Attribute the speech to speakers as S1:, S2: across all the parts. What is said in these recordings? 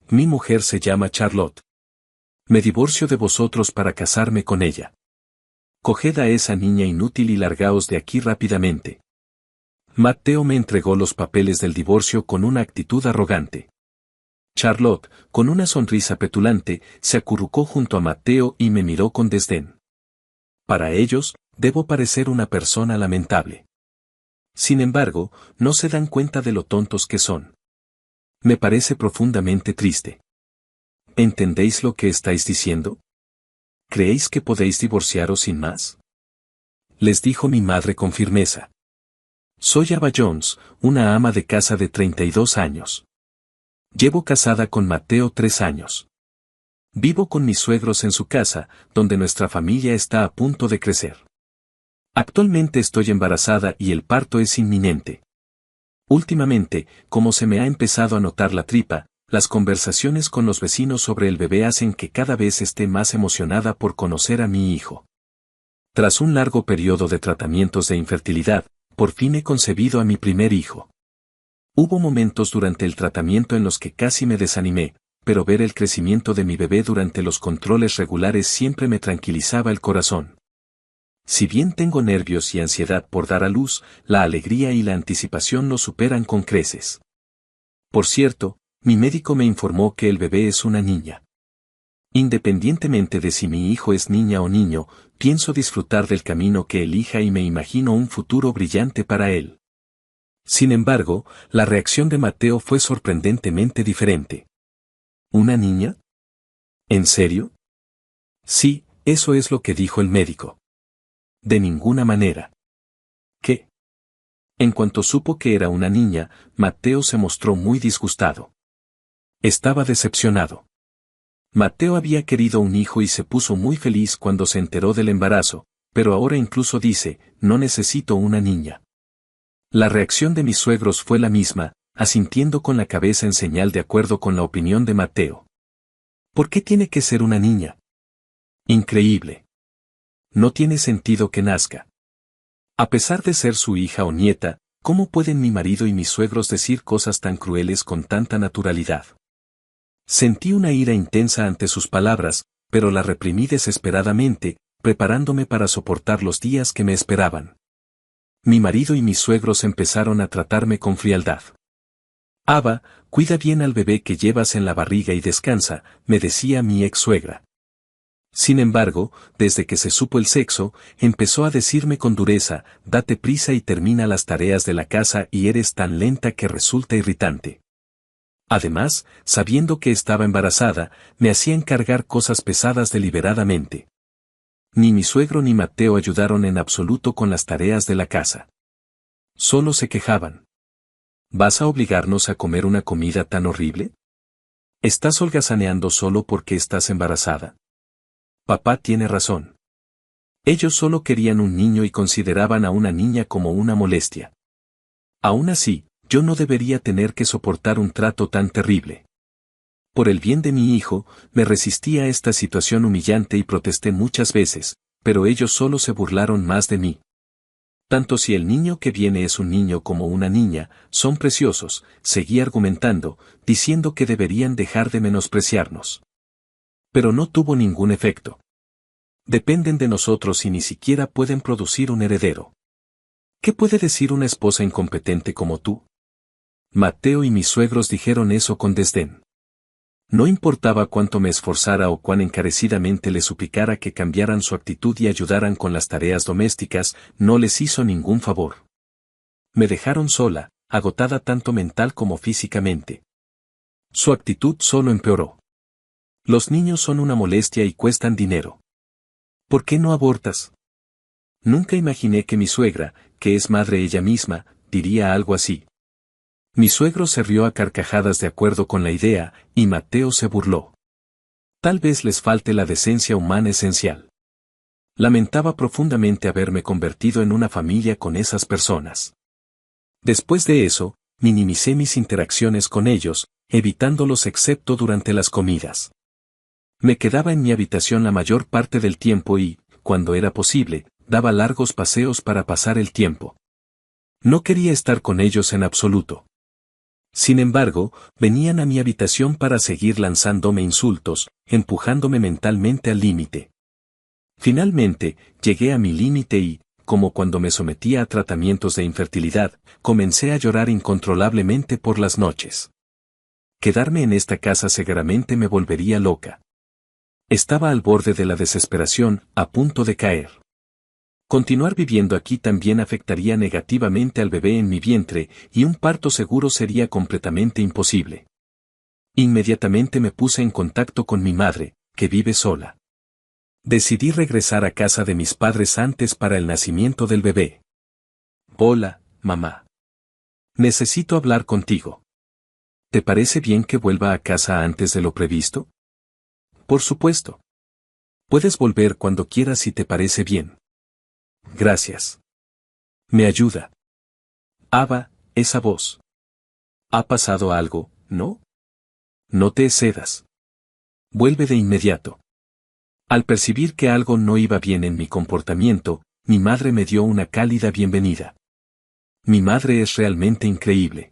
S1: Mi mujer se llama Charlotte. Me divorcio de vosotros para casarme con ella. Coged a esa niña inútil y largaos de aquí rápidamente. Matteo me entregó los papeles del divorcio con una actitud arrogante. Charlotte, con una sonrisa petulante, se acurrucó junto a Matteo y me miró con desdén. Para ellos, debo parecer una persona lamentable. Sin embargo, no se dan cuenta de lo tontos que son. Me parece profundamente triste. ¿Entendéis lo que estáis diciendo? ¿Creéis que podéis divorciaros sin más? Les dijo mi madre con firmeza. Soy Ava Jones, una ama de casa de 32 años. Llevo casada con Matteo 3 años. Vivo con mis suegros en su casa, donde nuestra familia está a punto de crecer. Actualmente estoy embarazada y el parto es inminente. Últimamente, como se me ha empezado a notar la tripa, las conversaciones con los vecinos sobre el bebé hacen que cada vez esté más emocionada por conocer a mi hijo. Tras un largo periodo de tratamientos de infertilidad, por fin he concebido a mi primer hijo. Hubo momentos durante el tratamiento en los que casi me desanimé, pero ver el crecimiento de mi bebé durante los controles regulares siempre me tranquilizaba el corazón. Si bien tengo nervios y ansiedad por dar a luz, la alegría y la anticipación lo superan con creces. Por cierto, mi médico me informó que el bebé es una niña. Independientemente de si mi hijo es niña o niño, pienso disfrutar del camino que elija y me imagino un futuro brillante para él. Sin embargo, la reacción de Matteo fue sorprendentemente diferente. ¿Una niña? ¿En serio? Sí, eso es lo que dijo el médico. De ninguna manera. ¿Qué? En cuanto supo que era una niña, Matteo se mostró muy disgustado. Estaba decepcionado. Matteo había querido un hijo y se puso muy feliz cuando se enteró del embarazo, pero ahora incluso dice, no necesito una niña. La reacción de mis suegros fue la misma, asintiendo con la cabeza en señal de acuerdo con la opinión de Matteo. ¿Por qué tiene que ser una niña? Increíble. No tiene sentido que nazca. A pesar de ser su hija o nieta, ¿cómo pueden mi marido y mis suegros decir cosas tan crueles con tanta naturalidad? Sentí una ira intensa ante sus palabras, pero la reprimí desesperadamente, preparándome para soportar los días que me esperaban. Mi marido y mis suegros empezaron a tratarme con frialdad. Ava, cuida bien al bebé que llevas en la barriga y descansa, me decía mi ex suegra. Sin embargo, desde que se supo el sexo, empezó a decirme con dureza, date prisa y termina las tareas de la casa y eres tan lenta que resulta irritante. Además, sabiendo que estaba embarazada, me hacía encargar cosas pesadas deliberadamente. Ni mi suegro ni Matteo ayudaron en absoluto con las tareas de la casa. Solo se quejaban. ¿Vas a obligarnos a comer una comida tan horrible? ¿Estás holgazaneando solo porque estás embarazada? Papá tiene razón. Ellos solo querían un niño y consideraban a una niña como una molestia. Aún así, yo no debería tener que soportar un trato tan terrible. Por el bien de mi hijo, me resistí a esta situación humillante y protesté muchas veces, pero ellos solo se burlaron más de mí. Tanto si el niño que viene es un niño como una niña, son preciosos, seguí argumentando, diciendo que deberían dejar de menospreciarnos. Pero no tuvo ningún efecto. Dependen de nosotros y ni siquiera pueden producir un heredero. ¿Qué puede decir una esposa incompetente como tú? Matteo y mis suegros dijeron eso con desdén. No importaba cuánto me esforzara o cuán encarecidamente les suplicara que cambiaran su actitud y ayudaran con las tareas domésticas, no les hizo ningún favor. Me dejaron sola, agotada tanto mental como físicamente. Su actitud solo empeoró. Los niños son una molestia y cuestan dinero. ¿Por qué no abortas? Nunca imaginé que mi suegra, que es madre ella misma, diría algo así. Mi suegro se rió a carcajadas de acuerdo con la idea, y Matteo se burló. Tal vez les falte la decencia humana esencial. Lamentaba profundamente haberme convertido en una familia con esas personas. Después de eso, minimicé mis interacciones con ellos, evitándolos excepto durante las comidas. Me quedaba en mi habitación la mayor parte del tiempo y, cuando era posible, daba largos paseos para pasar el tiempo. No quería estar con ellos en absoluto. Sin embargo, venían a mi habitación para seguir lanzándome insultos, empujándome mentalmente al límite. Finalmente, llegué a mi límite y, como cuando me sometía a tratamientos de infertilidad, comencé a llorar incontrolablemente por las noches. Quedarme en esta casa seguramente me volvería loca. Estaba al borde de la desesperación, a punto de caer. Continuar viviendo aquí también afectaría negativamente al bebé en mi vientre, y un parto seguro sería completamente imposible. Inmediatamente me puse en contacto con mi madre, que vive sola. Decidí regresar a casa de mis padres antes para el nacimiento del bebé. Hola, mamá. Necesito hablar contigo. ¿Te parece bien que vuelva a casa antes de lo previsto? Por supuesto. Puedes volver cuando quieras si te parece bien. Gracias. Me ayuda. Ava, esa voz. ¿Ha pasado algo, no? No te excedas. Vuelve de inmediato. Al percibir que algo no iba bien en mi comportamiento, mi madre me dio una cálida bienvenida. Mi madre es realmente increíble.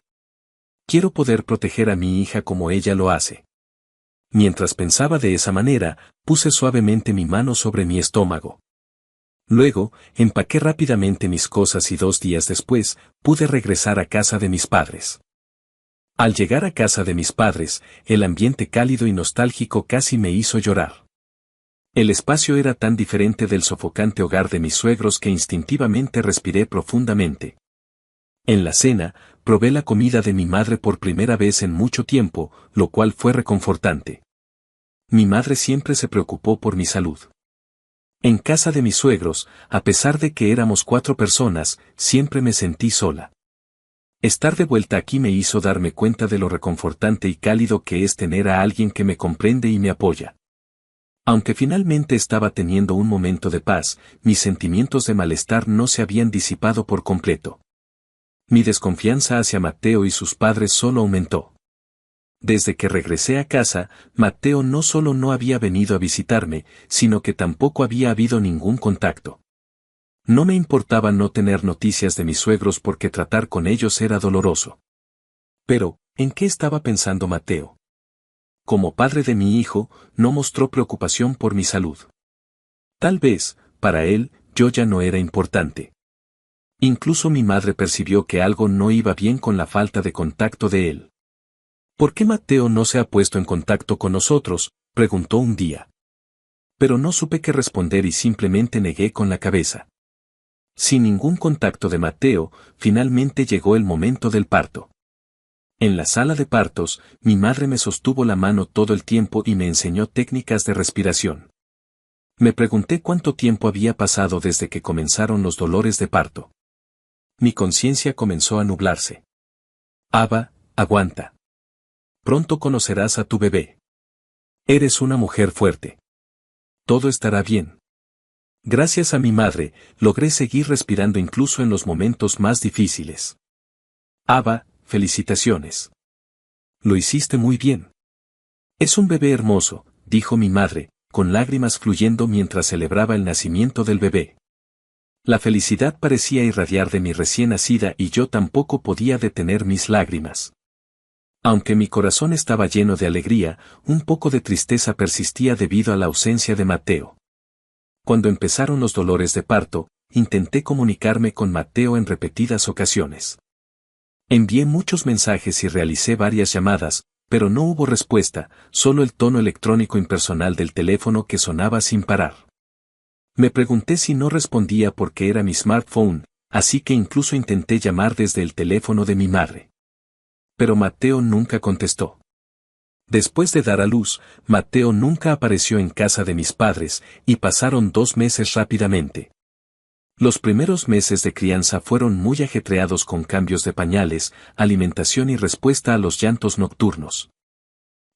S1: Quiero poder proteger a mi hija como ella lo hace. Mientras pensaba de esa manera, puse suavemente mi mano sobre mi estómago. Luego, empaqué rápidamente mis cosas y 2 días después, pude regresar a casa de mis padres. Al llegar a casa de mis padres, el ambiente cálido y nostálgico casi me hizo llorar. El espacio era tan diferente del sofocante hogar de mis suegros que instintivamente respiré profundamente. En la cena, probé la comida de mi madre por primera vez en mucho tiempo, lo cual fue reconfortante. Mi madre siempre se preocupó por mi salud. En casa de mis suegros, a pesar de que éramos 4 personas, siempre me sentí sola. Estar de vuelta aquí me hizo darme cuenta de lo reconfortante y cálido que es tener a alguien que me comprende y me apoya. Aunque finalmente estaba teniendo un momento de paz, mis sentimientos de malestar no se habían disipado por completo. Mi desconfianza hacia Mateo y sus padres solo aumentó. Desde que regresé a casa, Mateo no solo no había venido a visitarme, sino que tampoco había habido ningún contacto. No me importaba no tener noticias de mis suegros porque tratar con ellos era doloroso. Pero, ¿en qué estaba pensando Mateo? Como padre de mi hijo, no mostró preocupación por mi salud. Tal vez, para él, yo ya no era importante. Incluso mi madre percibió que algo no iba bien con la falta de contacto de él. ¿Por qué Mateo no se ha puesto en contacto con nosotros?, preguntó un día. Pero no supe qué responder y simplemente negué con la cabeza. Sin ningún contacto de Mateo, finalmente llegó el momento del parto. En la sala de partos, mi madre me sostuvo la mano todo el tiempo y me enseñó técnicas de respiración. Me pregunté cuánto tiempo había pasado desde que comenzaron los dolores de parto. Mi conciencia comenzó a nublarse. Ava, aguanta. Pronto conocerás a tu bebé. Eres una mujer fuerte. Todo estará bien. Gracias a mi madre, logré seguir respirando incluso en los momentos más difíciles. Ava, felicitaciones. Lo hiciste muy bien. Es un bebé hermoso, dijo mi madre, con lágrimas fluyendo mientras celebraba el nacimiento del bebé. La felicidad parecía irradiar de mi recién nacida y yo tampoco podía detener mis lágrimas. Aunque mi corazón estaba lleno de alegría, un poco de tristeza persistía debido a la ausencia de Mateo. Cuando empezaron los dolores de parto, intenté comunicarme con Mateo en repetidas ocasiones. Envié muchos mensajes y realicé varias llamadas, pero no hubo respuesta, solo el tono electrónico impersonal del teléfono que sonaba sin parar. Me pregunté si no respondía porque era mi smartphone, así que incluso intenté llamar desde el teléfono de mi madre. Pero Mateo nunca contestó. Después de dar a luz, Mateo nunca apareció en casa de mis padres, y pasaron 2 meses rápidamente. Los primeros meses de crianza fueron muy ajetreados con cambios de pañales, alimentación y respuesta a los llantos nocturnos.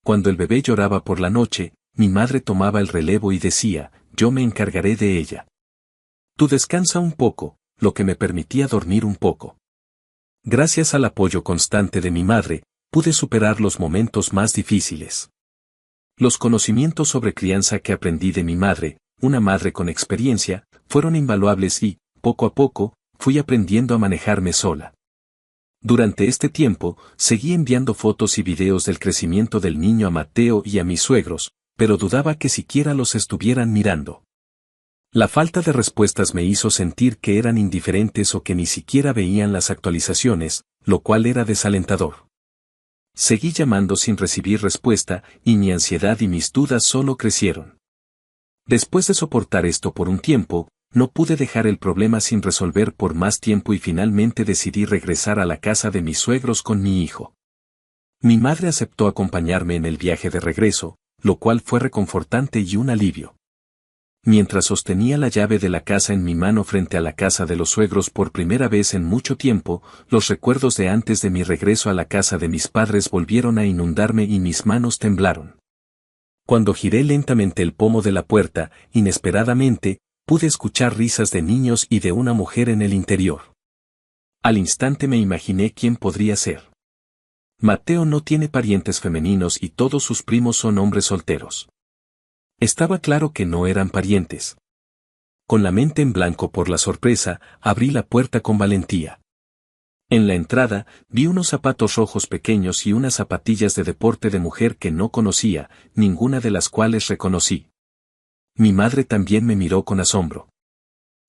S1: Cuando el bebé lloraba por la noche, mi madre tomaba el relevo y decía, yo me encargaré de ella. Tú descansa un poco, lo que me permitía dormir un poco. Gracias al apoyo constante de mi madre, pude superar los momentos más difíciles. Los conocimientos sobre crianza que aprendí de mi madre, una madre con experiencia, fueron invaluables y, poco a poco, fui aprendiendo a manejarme sola. Durante este tiempo, seguí enviando fotos y videos del crecimiento del niño a Mateo y a mis suegros, pero dudaba que siquiera los estuvieran mirando. La falta de respuestas me hizo sentir que eran indiferentes o que ni siquiera veían las actualizaciones, lo cual era desalentador. Seguí llamando sin recibir respuesta, y mi ansiedad y mis dudas solo crecieron. Después de soportar esto por un tiempo, no pude dejar el problema sin resolver por más tiempo y finalmente decidí regresar a la casa de mis suegros con mi hijo. Mi madre aceptó acompañarme en el viaje de regreso, lo cual fue reconfortante y un alivio. Mientras sostenía la llave de la casa en mi mano frente a la casa de los suegros por primera vez en mucho tiempo, los recuerdos de antes de mi regreso a la casa de mis padres volvieron a inundarme y mis manos temblaron. Cuando giré lentamente el pomo de la puerta, inesperadamente, pude escuchar risas de niños y de una mujer en el interior. Al instante me imaginé quién podría ser. Mateo no tiene parientes femeninos y todos sus primos son hombres solteros. Estaba claro que no eran parientes. Con la mente en blanco por la sorpresa, abrí la puerta con valentía. En la entrada, vi unos zapatos rojos pequeños y unas zapatillas de deporte de mujer que no conocía, ninguna de las cuales reconocí. Mi madre también me miró con asombro.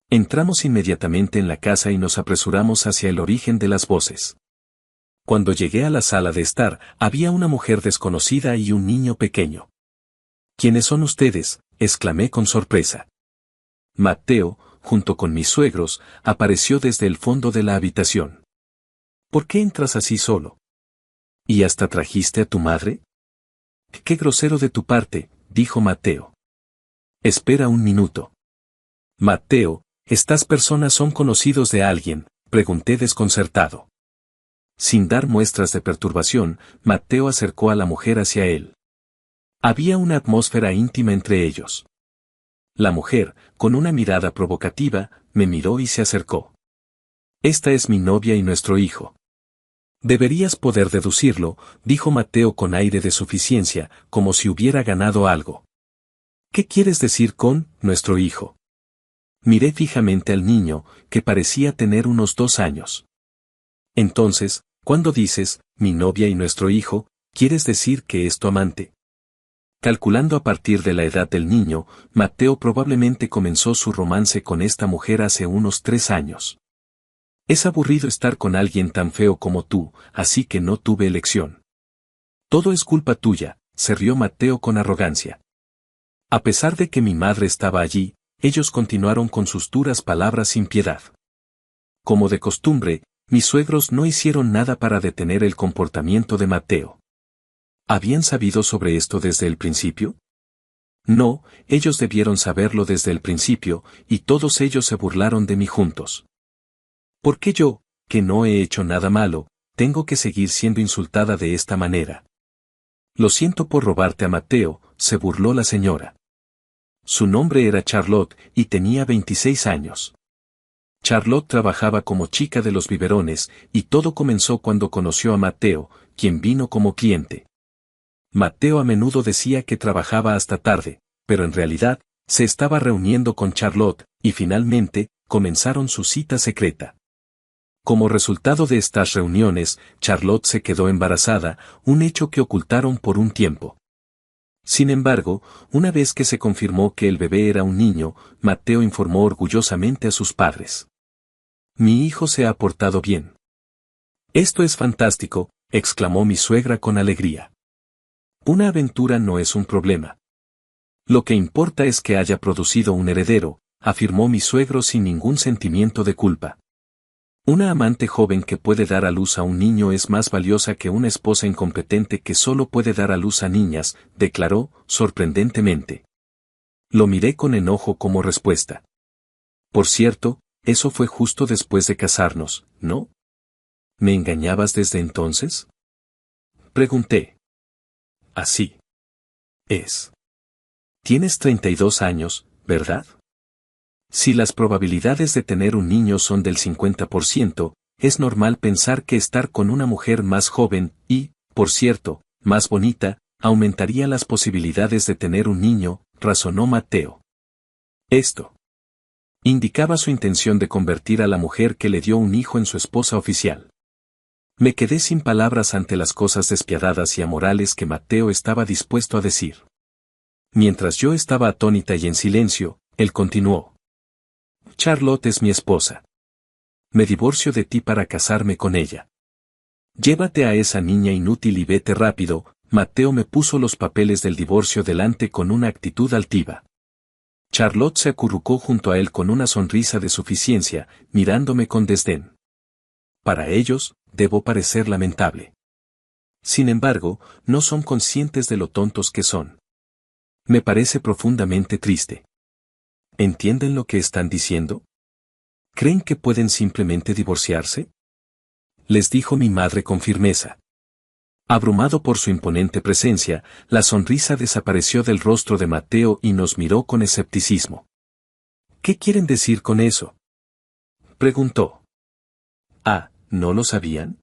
S1: Entramos inmediatamente en la casa y nos apresuramos hacia el origen de las voces. Cuando llegué a la sala de estar, había una mujer desconocida y un niño pequeño. ¿Quiénes son ustedes?, exclamé con sorpresa. Mateo, junto con mis suegros, apareció desde el fondo de la habitación. ¿Por qué entras así solo? ¿Y hasta trajiste a tu madre? Qué grosero de tu parte, dijo Mateo. Espera un minuto. Mateo, ¿estas personas son conocidos de alguien?, pregunté desconcertado. Sin dar muestras de perturbación, Mateo acercó a la mujer hacia él. Había una atmósfera íntima entre ellos. La mujer, con una mirada provocativa, me miró y se acercó. Esta es mi novia y nuestro hijo. Deberías poder deducirlo, dijo Mateo con aire de suficiencia, como si hubiera ganado algo. ¿Qué quieres decir con nuestro hijo? Miré fijamente al niño, que parecía tener unos 2 años. Entonces, cuando dices, mi novia y nuestro hijo, ¿quieres decir que es tu amante? Calculando a partir de la edad del niño, Mateo probablemente comenzó su romance con esta mujer hace unos 3 años. Es aburrido estar con alguien tan feo como tú, así que no tuve elección. Todo es culpa tuya, se rió Mateo con arrogancia. A pesar de que mi madre estaba allí, ellos continuaron con sus duras palabras sin piedad. Como de costumbre, mis suegros no hicieron nada para detener el comportamiento de Mateo. ¿Habían sabido sobre esto desde el principio? No, ellos debieron saberlo desde el principio, y todos ellos se burlaron de mí juntos. ¿Por qué yo, que no he hecho nada malo, tengo que seguir siendo insultada de esta manera? Lo siento por robarte a Mateo, se burló la señora. Su nombre era Charlotte, y tenía 26 años. Charlotte trabajaba como chica de los biberones, y todo comenzó cuando conoció a Mateo, quien vino como cliente. Mateo a menudo decía que trabajaba hasta tarde, pero en realidad, se estaba reuniendo con Charlotte, y finalmente, comenzaron su cita secreta. Como resultado de estas reuniones, Charlotte se quedó embarazada, un hecho que ocultaron por un tiempo. Sin embargo, una vez que se confirmó que el bebé era un niño, Mateo informó orgullosamente a sus padres. Mi hijo se ha portado bien. Esto es fantástico, exclamó mi suegra con alegría. Una aventura no es un problema. Lo que importa es que haya producido un heredero, afirmó mi suegro sin ningún sentimiento de culpa. Una amante joven que puede dar a luz a un niño es más valiosa que una esposa incompetente que solo puede dar a luz a niñas, declaró, sorprendentemente. Lo miré con enojo como respuesta. Por cierto, eso fue justo después de casarnos, ¿no? ¿Me engañabas desde entonces? Pregunté. Así es. Tienes 32 años, ¿verdad? Si las probabilidades de tener un niño son del 50%, es normal pensar que estar con una mujer más joven y, por cierto, más bonita, aumentaría las posibilidades de tener un niño, razonó Mateo. Esto indicaba su intención de convertir a la mujer que le dio un hijo en su esposa oficial. Me quedé sin palabras ante las cosas despiadadas y amorales que Mateo estaba dispuesto a decir. Mientras yo estaba atónita y en silencio, él continuó. Charlotte es mi esposa. Me divorcio de ti para casarme con ella. Llévate a esa niña inútil y vete rápido. Mateo me puso los papeles del divorcio delante con una actitud altiva. Charlotte se acurrucó junto a él con una sonrisa de suficiencia, mirándome con desdén. Para ellos, debo parecer lamentable. Sin embargo, no son conscientes de lo tontos que son. Me parece profundamente triste. ¿Entienden lo que están diciendo? ¿Creen que pueden simplemente divorciarse? Les dijo mi madre con firmeza. Abrumado por su imponente presencia, la sonrisa desapareció del rostro de Mateo y nos miró con escepticismo. ¿Qué quieren decir con eso?, preguntó. Ah, ¿no lo sabían?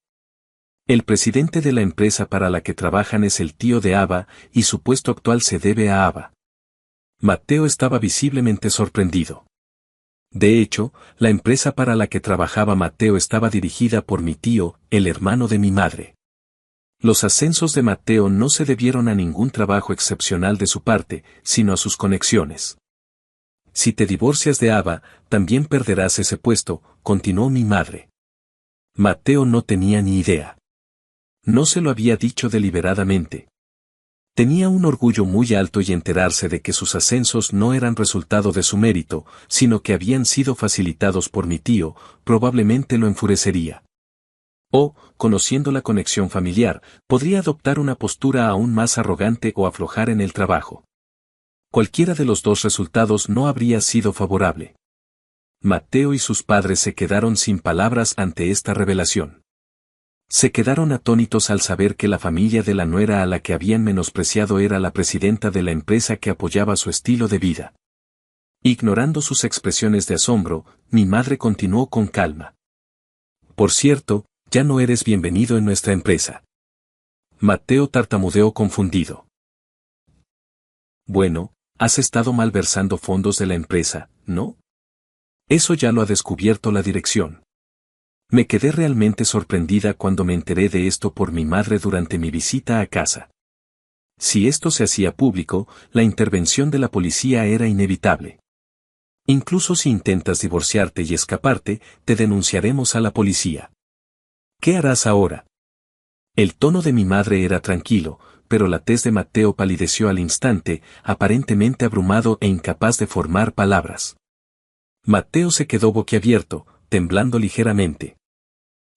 S1: El presidente de la empresa para la que trabajan es el tío de Ava, y su puesto actual se debe a Ava. Mateo estaba visiblemente sorprendido. De hecho, la empresa para la que trabajaba Mateo estaba dirigida por mi tío, el hermano de mi madre. Los ascensos de Mateo no se debieron a ningún trabajo excepcional de su parte, sino a sus conexiones. Si te divorcias de Ava, también perderás ese puesto, continuó mi madre. Mateo no tenía ni idea. No se lo había dicho deliberadamente. Tenía un orgullo muy alto y enterarse de que sus ascensos no eran resultado de su mérito, sino que habían sido facilitados por mi tío, probablemente lo enfurecería. O, conociendo la conexión familiar, podría adoptar una postura aún más arrogante o aflojar en el trabajo. Cualquiera de los dos resultados no habría sido favorable. Mateo y sus padres se quedaron sin palabras ante esta revelación. Se quedaron atónitos al saber que la familia de la nuera a la que habían menospreciado era la presidenta de la empresa que apoyaba su estilo de vida. Ignorando sus expresiones de asombro, mi madre continuó con calma. Por cierto, ya no eres bienvenido en nuestra empresa. Mateo tartamudeó confundido. Bueno, has estado malversando fondos de la empresa, ¿no? Eso ya lo ha descubierto la dirección. Me quedé realmente sorprendida cuando me enteré de esto por mi madre durante mi visita a casa. Si esto se hacía público, la intervención de la policía era inevitable. Incluso si intentas divorciarte y escaparte, te denunciaremos a la policía. ¿Qué harás ahora? El tono de mi madre era tranquilo, pero la tez de Mateo palideció al instante, aparentemente abrumado e incapaz de formar palabras. Mateo se quedó boquiabierto, temblando ligeramente.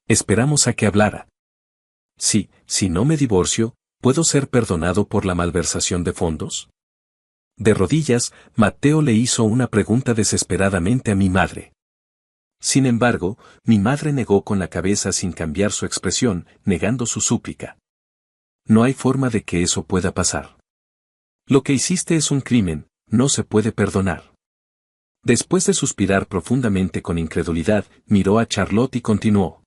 S1: Esperamos a que hablara. Sí, si no me divorcio, ¿puedo ser perdonado por la malversación de fondos? De rodillas, Mateo le hizo una pregunta desesperadamente a mi madre. Sin embargo, mi madre negó con la cabeza sin cambiar su expresión, negando su súplica. No hay forma de que eso pueda pasar. Lo que hiciste es un crimen, no se puede perdonar. Después de suspirar profundamente con incredulidad, miró a Charlotte y continuó.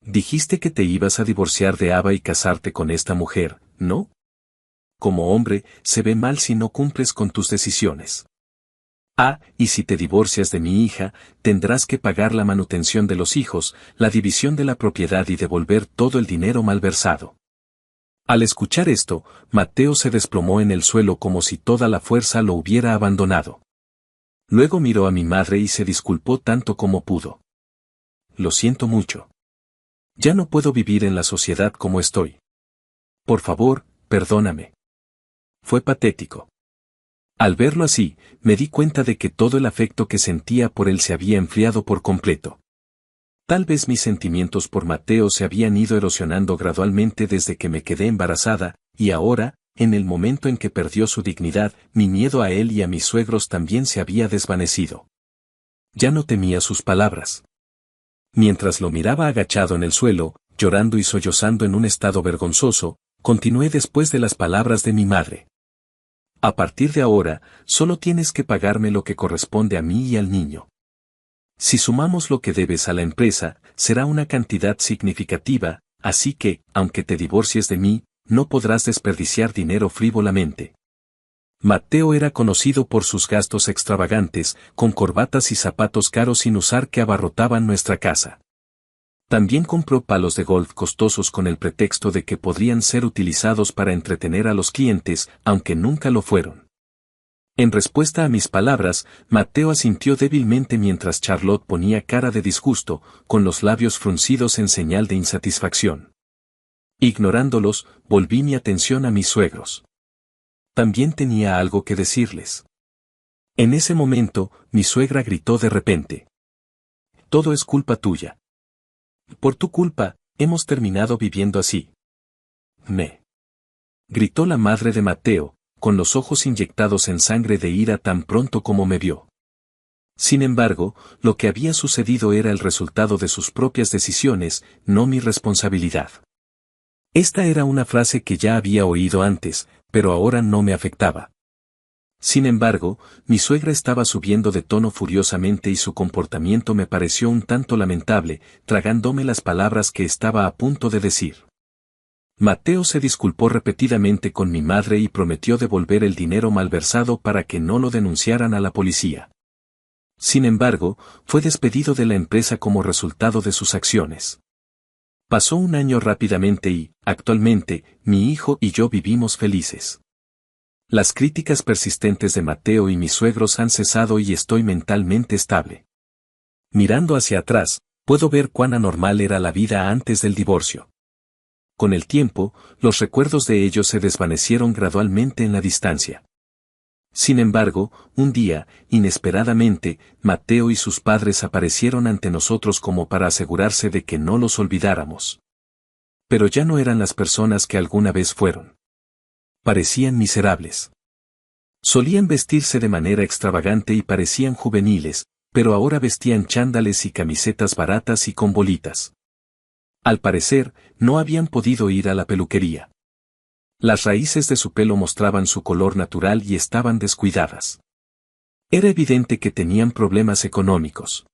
S1: Dijiste que te ibas a divorciar de Ava y casarte con esta mujer, ¿no? Como hombre, se ve mal si no cumples con tus decisiones. Ah, y si te divorcias de mi hija, tendrás que pagar la manutención de los hijos, la división de la propiedad y devolver todo el dinero malversado. Al escuchar esto, Mateo se desplomó en el suelo como si toda la fuerza lo hubiera abandonado. Luego miró a mi madre y se disculpó tanto como pudo. Lo siento mucho. Ya no puedo vivir en la sociedad como estoy. Por favor, perdóname. Fue patético. Al verlo así, me di cuenta de que todo el afecto que sentía por él se había enfriado por completo. Tal vez mis sentimientos por Mateo se habían ido erosionando gradualmente desde que me quedé embarazada, y ahora, en el momento en que perdió su dignidad, mi miedo a él y a mis suegros también se había desvanecido. Ya no temía sus palabras. Mientras lo miraba agachado en el suelo, llorando y sollozando en un estado vergonzoso, continué después de las palabras de mi madre. A partir de ahora, solo tienes que pagarme lo que corresponde a mí y al niño. Si sumamos lo que debes a la empresa, será una cantidad significativa, así que, aunque te divorcies de mí, no podrás desperdiciar dinero frívolamente. Mateo era conocido por sus gastos extravagantes, con corbatas y zapatos caros sin usar que abarrotaban nuestra casa. También compró palos de golf costosos con el pretexto de que podrían ser utilizados para entretener a los clientes, aunque nunca lo fueron. En respuesta a mis palabras, Mateo asintió débilmente mientras Charlotte ponía cara de disgusto, con los labios fruncidos en señal de insatisfacción. Ignorándolos, volví mi atención a mis suegros. También tenía algo que decirles. En ese momento, mi suegra gritó de repente. Todo es culpa tuya. Por tu culpa, hemos terminado viviendo así. Gritó la madre de Mateo, con los ojos inyectados en sangre de ira tan pronto como me vio. Sin embargo, lo que había sucedido era el resultado de sus propias decisiones, no mi responsabilidad. Esta era una frase que ya había oído antes, pero ahora no me afectaba. Sin embargo, mi suegra estaba subiendo de tono furiosamente y su comportamiento me pareció un tanto lamentable, tragándome las palabras que estaba a punto de decir. Mateo se disculpó repetidamente con mi madre y prometió devolver el dinero malversado para que no lo denunciaran a la policía. Sin embargo, fue despedido de la empresa como resultado de sus acciones. Pasó un año rápidamente y, actualmente, mi hijo y yo vivimos felices. Las críticas persistentes de Mateo y mis suegros han cesado y estoy mentalmente estable. Mirando hacia atrás, puedo ver cuán anormal era la vida antes del divorcio. Con el tiempo, los recuerdos de ellos se desvanecieron gradualmente en la distancia. Sin embargo, un día, inesperadamente, Mateo y sus padres aparecieron ante nosotros como para asegurarse de que no los olvidáramos. Pero ya no eran las personas que alguna vez fueron. Parecían miserables. Solían vestirse de manera extravagante y parecían juveniles, pero ahora vestían chándales y camisetas baratas y con bolitas. Al parecer, no habían podido ir a la peluquería. Las raíces de su pelo mostraban su color natural y estaban descuidadas. Era evidente que tenían problemas económicos.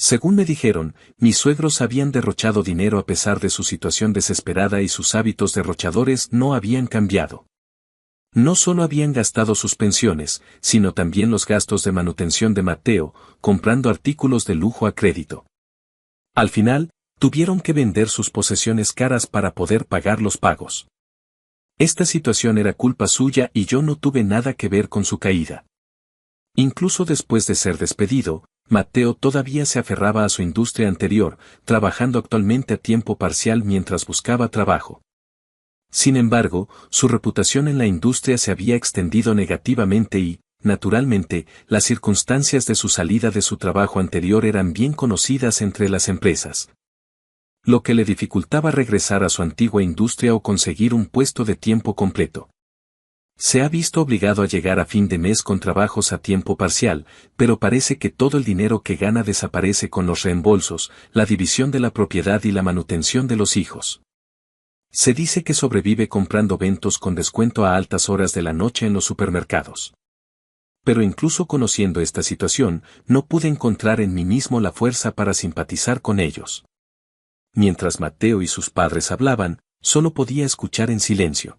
S1: Según me dijeron, mis suegros habían derrochado dinero a pesar de su situación desesperada y sus hábitos derrochadores no habían cambiado. No solo habían gastado sus pensiones, sino también los gastos de manutención de Mateo, comprando artículos de lujo a crédito. Al final, tuvieron que vender sus posesiones caras para poder pagar los pagos. Esta situación era culpa suya y yo no tuve nada que ver con su caída. Incluso después de ser despedido, Mateo todavía se aferraba a su industria anterior, trabajando actualmente a tiempo parcial mientras buscaba trabajo. Sin embargo, su reputación en la industria se había extendido negativamente y, naturalmente, las circunstancias de su salida de su trabajo anterior eran bien conocidas entre las empresas. Lo que le dificultaba regresar a su antigua industria o conseguir un puesto de tiempo completo. Se ha visto obligado a llegar a fin de mes con trabajos a tiempo parcial, pero parece que todo el dinero que gana desaparece con los reembolsos, la división de la propiedad y la manutención de los hijos. Se dice que sobrevive comprando ventos con descuento a altas horas de la noche en los supermercados. Pero incluso conociendo esta situación, no pude encontrar en mí mismo la fuerza para simpatizar con ellos. Mientras Mateo y sus padres hablaban, solo podía escuchar en silencio.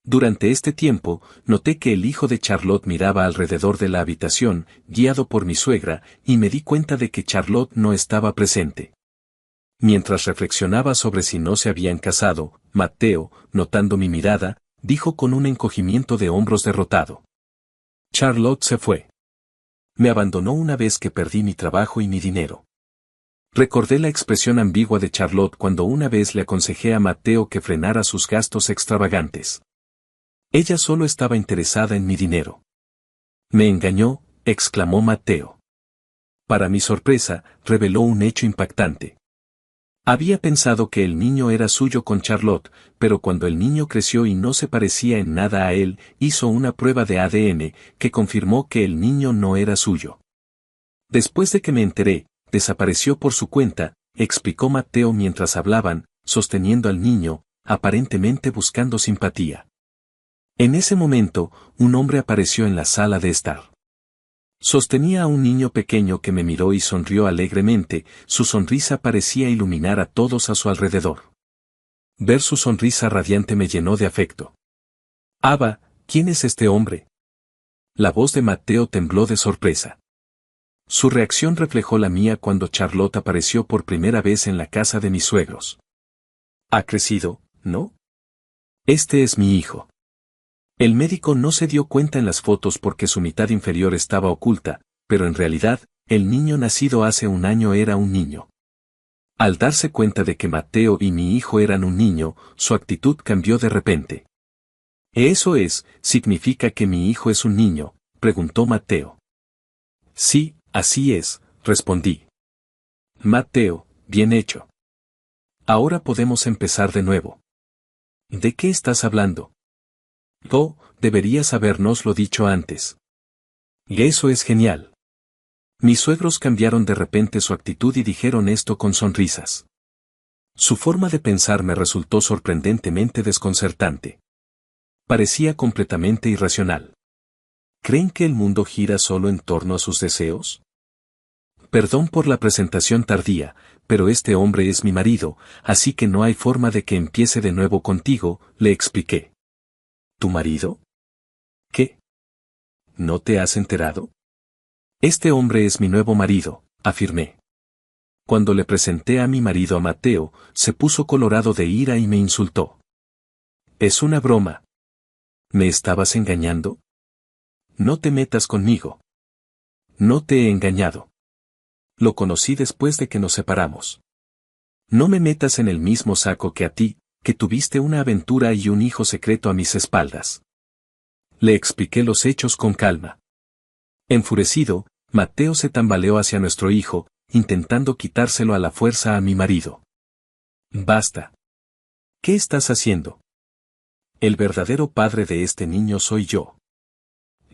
S1: Durante este tiempo, noté que el hijo de Charlotte miraba alrededor de la habitación, guiado por mi suegra, y me di cuenta de que Charlotte no estaba presente. Mientras reflexionaba sobre si no se habían casado, Mateo, notando mi mirada, dijo con un encogimiento de hombros derrotado. Charlotte se fue. Me abandonó una vez que perdí mi trabajo y mi dinero. Recordé la expresión ambigua de Charlotte cuando una vez le aconsejé a Mateo que frenara sus gastos extravagantes. Ella solo estaba interesada en mi dinero. Me engañó, exclamó Mateo. Para mi sorpresa, reveló un hecho impactante. Había pensado que el niño era suyo con Charlotte, pero cuando el niño creció y no se parecía en nada a él, hizo una prueba de ADN que confirmó que el niño no era suyo. Después de que me enteré, desapareció por su cuenta, explicó Mateo mientras hablaban, sosteniendo al niño, aparentemente buscando simpatía. En ese momento, un hombre apareció en la sala de estar. Sostenía a un niño pequeño que me miró y sonrió alegremente, su sonrisa parecía iluminar a todos a su alrededor. Ver su sonrisa radiante me llenó de afecto. Abba, ¿quién es este hombre? La voz de Mateo tembló de sorpresa. Su reacción reflejó la mía cuando Charlotte apareció por primera vez en la casa de mis suegros. Ha crecido, ¿no? Este es mi hijo. El médico no se dio cuenta en las fotos porque su mitad inferior estaba oculta, pero en realidad, el niño nacido hace un año era un niño. Al darse cuenta de que Mateo y mi hijo eran un niño, su actitud cambió de repente. «¿Eso significa que mi hijo es un niño?», preguntó Mateo. «Sí, así es», respondí. «Mateo, bien hecho. Ahora podemos empezar de nuevo». «¿De qué estás hablando?». «Oh, deberías habérnoslo dicho antes». «Y eso es genial». Mis suegros cambiaron de repente su actitud y dijeron esto con sonrisas. Su forma de pensar me resultó sorprendentemente desconcertante. Parecía completamente irracional. ¿Creen que el mundo gira solo en torno a sus deseos? Perdón por la presentación tardía, pero este hombre es mi marido, así que no hay forma de que empiece de nuevo contigo, le expliqué. ¿Tu marido? ¿Qué? ¿No te has enterado? Este hombre es mi nuevo marido, afirmé. Cuando le presenté a mi marido a Mateo, se puso colorado de ira y me insultó. Es una broma. ¿Me estabas engañando? No te metas conmigo. No te he engañado. Lo conocí después de que nos separamos. No me metas en el mismo saco que a ti, que tuviste una aventura y un hijo secreto a mis espaldas. Le expliqué los hechos con calma. Enfurecido, Mateo se tambaleó hacia nuestro hijo, intentando quitárselo a la fuerza a mi marido. Basta. ¿Qué estás haciendo? El verdadero padre de este niño soy yo.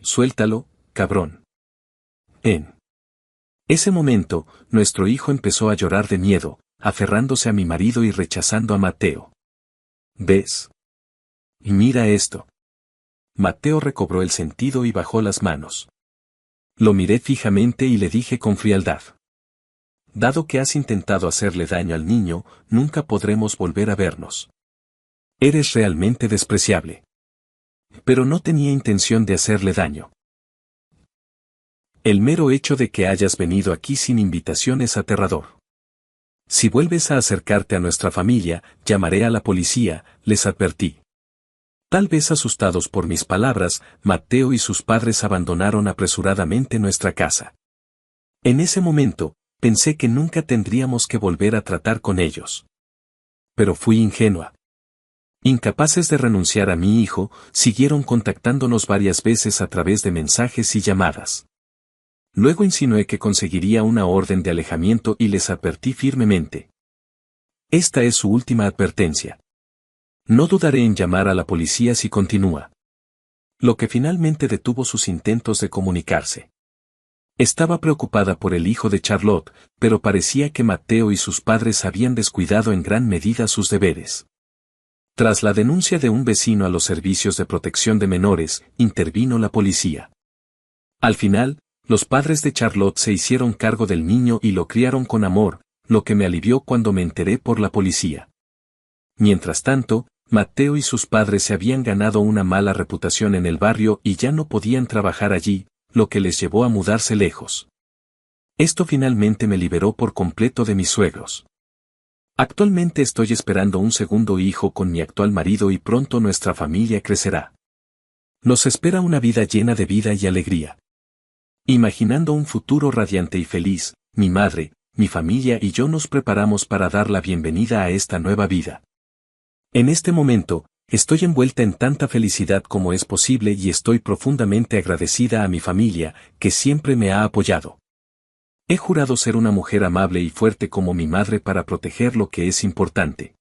S1: Suéltalo, cabrón. En ese momento, nuestro hijo empezó a llorar de miedo, aferrándose a mi marido y rechazando a Mateo. ¿Ves? Y mira esto. Mateo recobró el sentido y bajó las manos. Lo miré fijamente y le dije con frialdad. Dado que has intentado hacerle daño al niño, nunca podremos volver a vernos. Eres realmente despreciable. Pero no tenía intención de hacerle daño. El mero hecho de que hayas venido aquí sin invitación es aterrador. Si vuelves a acercarte a nuestra familia, llamaré a la policía, les advertí. Tal vez asustados por mis palabras, Mateo y sus padres abandonaron apresuradamente nuestra casa. En ese momento, pensé que nunca tendríamos que volver a tratar con ellos. Pero fui ingenua. Incapaces de renunciar a mi hijo, siguieron contactándonos varias veces a través de mensajes y llamadas. Luego insinué que conseguiría una orden de alejamiento y les advertí firmemente. Esta es su última advertencia. No dudaré en llamar a la policía si continúa. Lo que finalmente detuvo sus intentos de comunicarse. Estaba preocupada por el hijo de Charlotte, pero parecía que Mateo y sus padres habían descuidado en gran medida sus deberes. Tras la denuncia de un vecino a los servicios de protección de menores, intervino la policía. Al final, los padres de Charlotte se hicieron cargo del niño y lo criaron con amor, lo que me alivió cuando me enteré por la policía. Mientras tanto, Mateo y sus padres se habían ganado una mala reputación en el barrio y ya no podían trabajar allí, lo que les llevó a mudarse lejos. Esto finalmente me liberó por completo de mis suegros. Actualmente estoy esperando un segundo hijo con mi actual marido y pronto nuestra familia crecerá. Nos espera una vida llena de vida y alegría. Imaginando un futuro radiante y feliz, mi madre, mi familia y yo nos preparamos para dar la bienvenida a esta nueva vida. En este momento, estoy envuelta en tanta felicidad como es posible y estoy profundamente agradecida a mi familia, que siempre me ha apoyado. He jurado ser una mujer amable y fuerte como mi madre para proteger lo que es importante.